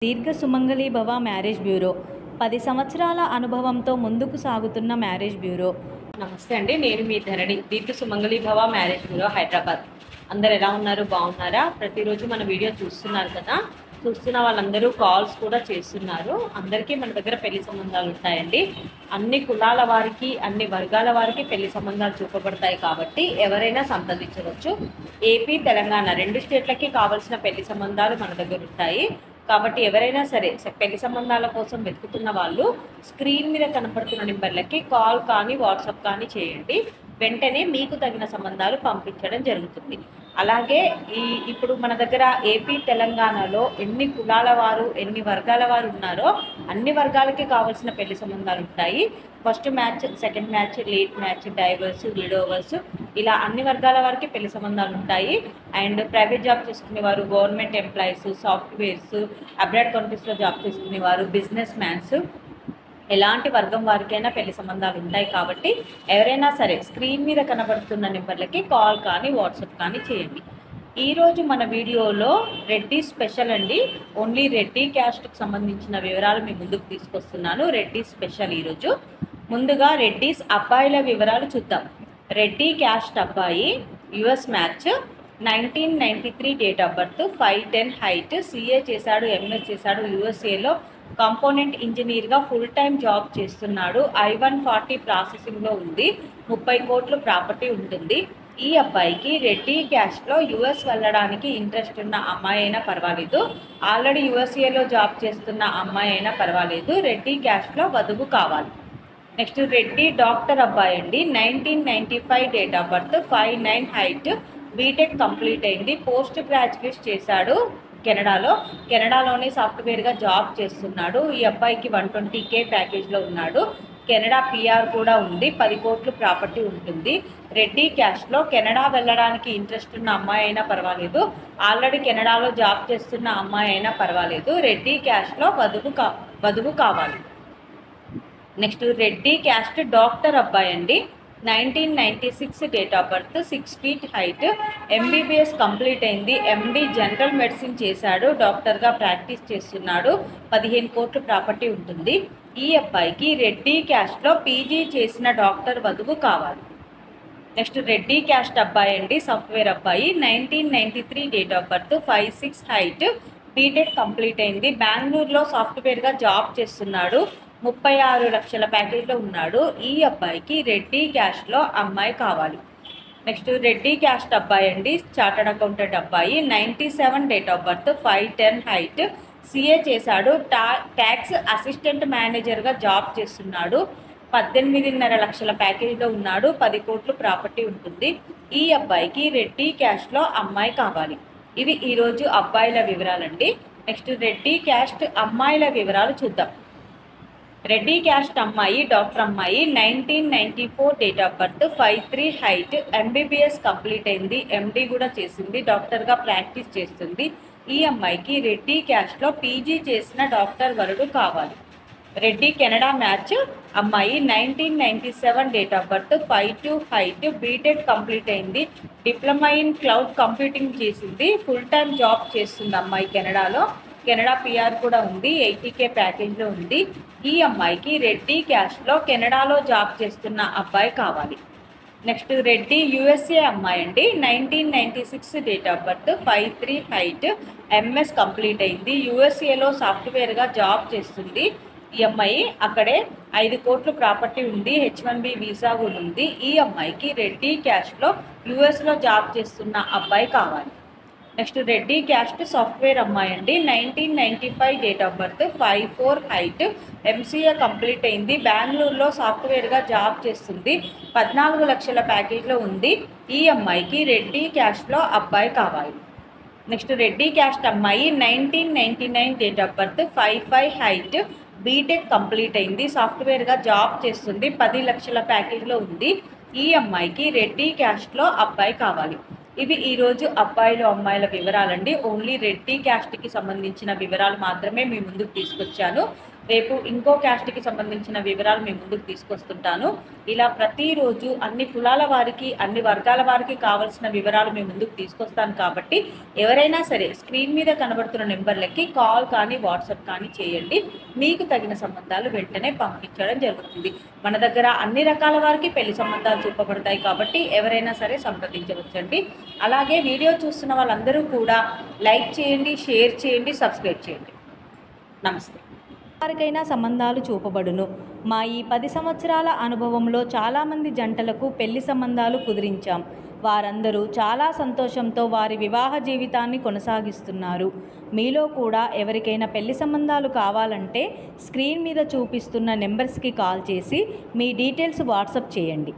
దీర్ఘ సుమంగళి భవ marriage bureau 10 సంవత్సరాల అనుభవంతో ముందుకు సాగుతున్న మ్యారేజ్ బ్యూరో. నమస్తే అండి, నేను మీ ధరణి. దీర్ఘ సుమంగళి భవ మ్యారేజ్ బ్యూరో, హైదరాబాద్. అందరు ఎలా ఉన్నారు? బాగున్నారా? ప్రతిరోజు మన వీడియో చూస్తున్నారు కదా. చూస్తున్న వాళ్ళందరూ కాల్స్ కూడా చేస్తున్నారు. అందరికీ మన దగ్గర పెళ్లి సంబంధాలు ఉంటాయండి. అన్ని కులాల వారికి, అన్ని వర్గాల వారికి పెళ్లి సంబంధాలు చూపబడతాయి కాబట్టి ఎవరైనా సంప్రదించవచ్చు. ఏపీ, తెలంగాణ 2 స్టేట్లకి కావాల్సిన పెళ్లి సంబంధాలు మన దగ్గర ఉంటాయి. కాబట్టి ఎవరైనా సరే పెళ్లి సంబంధాల కోసం వెతుకుతున్న వాళ్ళు స్క్రీన్ మీద కనపడుతున్న నెంబర్లకి కాల్ కానీ వాట్సాప్ కానీ చేయండి. వెంటనే మీకు తగిన సంబంధాలు పంపించడం జరుగుతుంది. అలాగే ఇప్పుడు మన దగ్గర ఏపీ, తెలంగాణలో ఎన్ని కులాల వారు, ఎన్ని వర్గాల వారు ఉన్నారో అన్ని వర్గాలకి కావాల్సిన పెళ్లి సంబంధాలు ఉంటాయి. First match, second match, late match, divorce, widowers, ఇలా అన్ని వర్గాల వారికి పెళ్లి సంబంధాలు ఉంటాయి. అండ్ ప్రైవేట్ జాబ్ చేసుకునేవారు, గవర్నమెంట్ ఎంప్లాయీస్, సాఫ్ట్వేర్స్, అబ్రాడ్ కంట్రీస్లో జాబ్ చేసుకునేవారు, బిజినెస్ మ్యాన్స్, ఎలాంటి వర్గం వారికైనా పెళ్లి సంబంధాలు ఉంటాయి. కాబట్టి ఎవరైనా సరే స్క్రీన్ మీద కనబడుతున్న నెంబర్లకి కాల్ కానీ వాట్సాప్ కానీ చేయండి. ఈరోజు మన వీడియోలో రెడ్డి స్పెషల్ అండి. ఓన్లీ రెడ్డి క్యాస్ట్కి సంబంధించిన వివరాలు మీ ముందుకు తీసుకొస్తున్నాను. రెడ్డి స్పెషల్ ఈరోజు. ముందుగా రెడ్డిస్ అబ్బాయిల వివరాలు చూద్దాం. రెడ్డి క్యాస్ట్ అబ్బాయి, US match, 1993 date of birth, 5'10" height, CA చేశాడు, ఎంఎస్ చేశాడు, యూఎస్ఏలో కాంపోనెంట్ ఇంజనీర్గా ఫుల్ టైం జాబ్ చేస్తున్నాడు. I-140 ప్రాసెసింగ్లో ఉంది. 30 కోట్లు ప్రాపర్టీ ఉంటుంది. ఈ అబ్బాయికి రెడ్డి క్యాస్ట్లో యుఎస్ వెళ్ళడానికి ఇంట్రెస్ట్ ఉన్న అమ్మాయి అయినా పర్వాలేదు, ఆల్రెడీ యుఎస్ఏలో జాబ్ చేస్తున్న అమ్మాయి అయినా పర్వాలేదు, రెడ్డి క్యాస్ట్లో వధువు కావాలి. నెక్స్ట్ రెడ్డి డాక్టర్ అబ్బాయి అండి. 1995 date of birth, 5'9" height, BTech complete అయింది. పోస్ట్ గ్రాడ్యుయేట్ చేశాడు కెనడాలోనే సాఫ్ట్వేర్గా జాబ్ చేస్తున్నాడు. ఈ అబ్బాయికి 120K ప్యాకేజ్లో ఉన్నాడు. కెనడా PR కూడా ఉంది. 10 కోట్లు ప్రాపర్టీ ఉంటుంది. రెడ్డి క్యాస్ట్లో కెనడా వెళ్ళడానికి ఇంట్రెస్ట్ ఉన్న అమ్మాయి అయినా పర్వాలేదు, ఆల్రెడీ కెనడాలో జాబ్ చేస్తున్న అమ్మాయి అయినా పర్వాలేదు, రెడ్డి క్యాస్ట్లో వధువు కావాలి. నెక్స్ట్ రెడ్డి క్యాస్ట్ డాక్టర్ అబ్బాయి అండి. 1996 date of birth, 6 feet height, MBBS complete అయింది. MD జనరల్ మెడిసిన్ చేశాడు, డాక్టర్గా ప్రాక్టీస్ చేస్తున్నాడు. 15 కోట్లు ప్రాపర్టీ ఉంటుంది. ఈ అబ్బాయికి రెడ్డి క్యాస్ట్లో PG చేసిన డాక్టర్ వధువు కావాలి. నెక్స్ట్ రెడ్డి క్యాస్ట్ అబ్బాయి అండి, సాఫ్ట్వేర్ అబ్బాయి. 1993 date of birth, 5'6" height, BTech complete అయింది. బెంగళూరులో సాఫ్ట్వేర్గా జాబ్ చేస్తున్నాడు. 36 లక్షల ప్యాకేజ్లో ఉన్నాడు. ఈ అబ్బాయికి రెడ్డి క్యాస్ట్లో అమ్మాయి కావాలి. నెక్స్ట్ రెడ్డి క్యాస్ట్ అబ్బాయి అండి, చార్టర్డ్ అకౌంటెంట్ అబ్బాయి. 97 date of birth, 5'10" height, CA చేశాడు, ట్యాక్స్ అసిస్టెంట్ మేనేజర్గా జాబ్ చేస్తున్నాడు. 18.5 లక్షల ప్యాకేజ్లో ఉన్నాడు. 10 కోట్లు ప్రాపర్టీ ఉంటుంది. ఈ అబ్బాయికి రెడ్డి క్యాస్ట్లో అమ్మాయి కావాలి. ఇవి ఈరోజు అబ్బాయిల వివరాలండి. నెక్స్ట్ రెడ్డి క్యాస్ట్ అమ్మాయిల వివరాలు చూద్దాం. రెడ్డి క్యాస్ట్ అమ్మాయి, డాక్టర్ అమ్మాయి. 1994 date of birth, 5'3" height, MBBS complete అయింది. MD కూడా చేసింది, డాక్టర్గా ప్రాక్టీస్ చేస్తుంది. ఈ అమ్మాయికి రెడ్డి క్యాస్ట్లో PG చేసిన డాక్టర్ వరుడు కావాలి. రెడ్డి కెనడా మ్యాచ్ అమ్మాయి. 1997 date of birth, 5'2" height, BTech complete అయింది. డిప్లొమా ఇన్ క్లౌడ్ కంప్యూటింగ్ చేసింది. ఫుల్ టైం జాబ్ చేస్తుంది అమ్మాయి కెనడాలో. కెనడా PR కూడా ఉంది. 80K ప్యాకేజ్లో ఉంది. ఈ అమ్మాయికి రెడ్డి క్యాస్ట్లో కెనడాలో జాబ్ చేస్తున్న అబ్బాయి కావాలి. నెక్స్ట్ రెడ్డి USA అమ్మాయి అండి. 1996 date of birth, 5'3" height, MS complete అయింది. USAలో సాఫ్ట్వేర్గా జాబ్ చేస్తుంది. ఈ అమ్మాయి అక్కడే 5 కోట్లు ప్రాపర్టీ ఉంది. H1B వీసా కూడా ఉంది. ఈ అమ్మాయికి రెడ్డి క్యాస్ట్లో USలో జాబ్ చేస్తున్న అబ్బాయి కావాలి. నెక్స్ట్ రెడ్డి క్యాస్ట్ సాఫ్ట్వేర్ అమ్మాయి అండి. 1995 date of birth, 5'4" height, MCA complete అయింది. బెంగళూరులో సాఫ్ట్వేర్గా జాబ్ చేస్తుంది. 14 లక్షల ప్యాకేజ్లో ఉంది. ఈ అమ్మాయికి రెడ్డి క్యాస్ట్లో అబ్బాయి కావాలి. నెక్స్ట్ రెడ్డి క్యాస్ట్ అమ్మాయి. 1999 date of birth, 5'5" height, BTech complete అయింది. సాఫ్ట్వేర్గా జాబ్ చేస్తుంది. 10 లక్షల ప్యాకేజ్లో ఉంది. ఈ అమ్మాయికి రెడ్డి క్యాస్ట్లో అబ్బాయి కావాలి. ఇవి ఈరోజు అబ్బాయిలు అమ్మాయిల వివరాలండి. ఓన్లీ రెడ్డి క్యాస్ట్కి సంబంధించిన వివరాలు మాత్రమే మీ ముందుకు తీసుకొచ్చాను. రేపు ఇంకో క్యాస్ట్కి సంబంధించిన వివరాలు మీ ముందుకు తీసుకొస్తుంటాను. ఇలా ప్రతిరోజు అన్ని కులాల వారికి, అన్ని వర్గాల వారికి కావాల్సిన వివరాలు మీ ముందుకు తీసుకొస్తాను. కాబట్టి ఎవరైనా సరే స్క్రీన్ మీద కనబడుతున్న నెంబర్లకి కాల్ కానీ వాట్సాప్ కానీ చేయండి. మీకు తగిన సంబంధాలు వెంటనే పంపించడం జరుగుతుంది. మన దగ్గర అన్ని రకాల వారికి పెళ్లి సంబంధాలు చూపబడతాయి కాబట్టి ఎవరైనా సరే సంప్రదించవచ్చండి. అలాగే వీడియో చూస్తున్న వాళ్ళందరూ కూడా లైక్ చేయండి, షేర్ చేయండి, సబ్స్క్రైబ్ చేయండి. నమస్తే. వారికైనా సంబంధాలు చూపబడును. మా ఈ 10 సంవత్సరాల అనుభవంలో చాలామంది జంటలకు పెళ్లి సంబంధాలు కుదిరించాం. వారందరూ చాలా సంతోషంతో వారి వివాహ జీవితాన్ని కొనసాగిస్తున్నారు. మీలో కూడా ఎవరికైనా పెళ్లి సంబంధాలు కావాలంటే స్క్రీన్ మీద చూపిస్తున్న నెంబర్స్కి కాల్ చేసి మీ డీటెయిల్స్ వాట్సాప్ చేయండి.